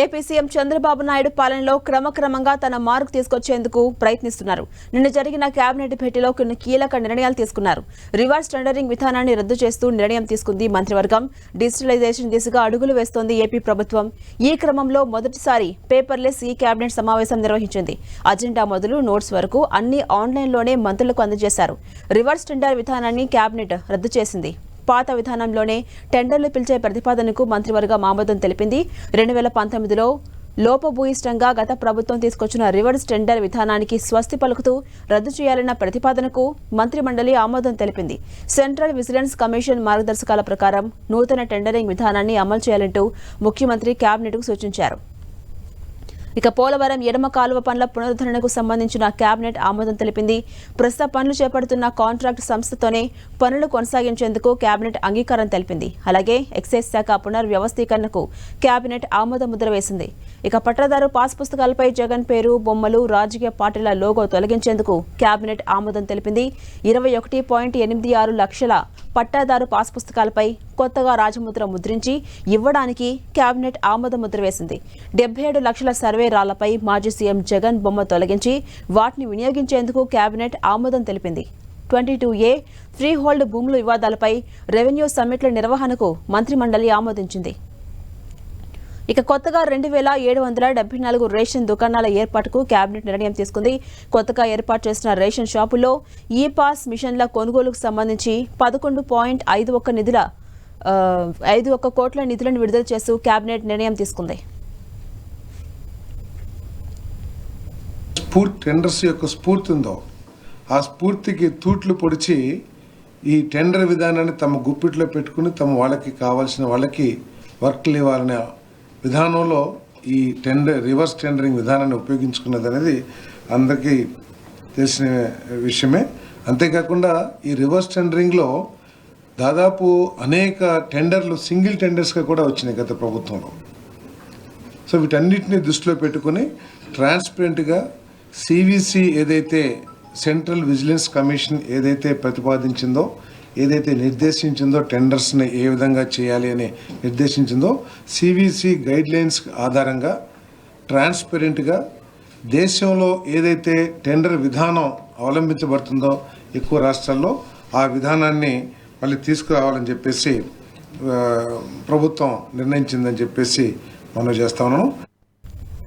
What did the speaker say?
AP CM Chandrababu Naidu పాలనలో క్రమక్రమంగా తన మార్కు తీసుకొచ్చేందుకు ప్రయత్నిస్తున్నారు. నిన్న జరిగిన కేబినెట్ భేటీలో కొన్ని కీలక నిర్ణయాలు తీసుకున్నారు. రివర్స్ టెండరింగ్ విధానాన్ని రద్దు చేస్తూ నిర్ణయం తీసుకుంది మంత్రివర్గం. డిజిటలైజేషన్ దిశగా అడుగులు వేస్తోంది ఏపీ ప్రభుత్వం. ఈ క్రమంలో మొదటిసారి పేపర్లెస్ ఈ కేబినెట్ సమావేశం నిర్వహించింది. అజెండా మొదలు నోట్స్ వరకు అన్ని ఆన్లైన్లోనే మంత్రులకు అందజేశారు. రివర్స్ టెండర్ విధానాన్ని కేబినెట్ రద్దు చేసింది. పాత విధానంలోనే టెండర్లు పిలిచే ప్రతిపాదనకు మంత్రివర్గం ఆమోదం తెలిపింది. 2019లో లోపభూయిష్టంగా గత ప్రభుత్వం తీసుకొచ్చిన రివర్స్ టెండర్ విధానానికి స్వస్తి పలుకుతూ రద్దు చేయాలన్న ప్రతిపాదనకు మంత్రిమండలి ఆమోదం తెలిపింది. సెంట్రల్ విజిలెన్స్ కమిషన్ మార్గదర్శకాల ప్రకారం నూతన టెండరింగ్ విధానాన్ని అమలు చేయాలంటూ ముఖ్యమంత్రి కేబినెట్కు సూచించారు. ఇక పోలవరం ఎడమ కాలువ పనుల పునరుద్ధరణకు సంబంధించిన కేబినెట్ ఆమోదం తెలిపింది. ప్రస్తుత పనులు చేపడుతున్న కాంట్రాక్ట్ సంస్థతోనే పనులు కొనసాగించేందుకు కేబినెట్ అంగీకారం తెలిపింది. అలాగే ఎక్సైజ్ శాఖ పునర్వ్యవస్థీకరణకు కేబినెట్ ఆమోద ముద్ర వేసింది. ఇక పట్టాదారు పాస్ పుస్తకాలపై జగన్ పేరు, బొమ్మలు, రాజకీయ పార్టీల లోగో తొలగించేందుకు కేబినెట్ ఆమోదం తెలిపింది. 21.86 లక్షల పట్టాదారు పాస్ పుస్తకాలపై కొత్తగా రాజముద్ర ముద్రించి ఇవ్వడానికి కేబినెట్ ఆమోద ముద్ర వేసింది. 77 లక్షల సర్వే రాళ్లపై మాజీ సీఎం జగన్ బొమ్మ తొలగించి వాటిని వినియోగించేందుకు కేబినెట్ ఆమోదం తెలిపింది. 22A ఫ్రీ హోల్డ్ భూముల వివాదాలపై రెవెన్యూ సమ్మిట్ల నిర్వహణకు మంత్రిమండలి ఆమోదించింది. ఇక కొత్తగా 2774 రేషన్ దుకాణాల ఏర్పాటుకు కేబినెట్ నిర్ణయం తీసుకుంది. కొత్తగా ఏర్పాటు చేసిన రేషన్ షాపుల్లో ఈ పాస్ మిషన్ల కొనుగోలుకు సంబంధించి 11.51 కోట్ల నిధులను విడుదల చేస్తూ కేబినెట్ నిర్ణయం తీసుకుంది. టెండర్స్ యొక్క స్ఫూర్తి ఉందో ఆ స్ఫూర్తికి తూట్లు పొడిచి ఈ టెండర్ విధానాన్ని తమ గుప్పిట్లో పెట్టుకుని తమ వాళ్ళకి కావాల్సిన వాళ్ళకి వర్క్లు ఇవ్వాలనే విధానంలో ఈ రివర్స్ టెండరింగ్ విధానాన్ని ఉపయోగించుకున్నది అనేది అందరికీ తెలిసిన విషయమే. అంతేకాకుండా ఈ రివర్స్ టెండరింగ్లో దాదాపు అనేక టెండర్లు సింగిల్ టెండర్స్గా కూడా వచ్చినాయి గత ప్రభుత్వంలో. సో వీటన్నిటిని దృష్టిలో పెట్టుకుని ట్రాన్స్పరెంట్గా సివిసి ఏదైతే సెంట్రల్ విజిలెన్స్ కమిషన్ ఏదైతే ప్రతిపాదించిందో, ఏదైతే నిర్దేశించిందో టెండర్స్ని ఏ విధంగా చేయాలి అని నిర్దేశించిందో సివిసి గైడ్లైన్స్ ఆధారంగా ట్రాన్స్పరెంట్గా దేశంలో ఏదైతే టెండర్ విధానం అవలంబించబడుతుందో ఎక్కువ రాష్ట్రాల్లో ఆ విధానాన్ని మళ్ళీ తీసుకురావాలని చెప్పేసి ప్రభుత్వం నిర్ణయించిందని చెప్పేసి మనం చేస్తా ఉన్నాము.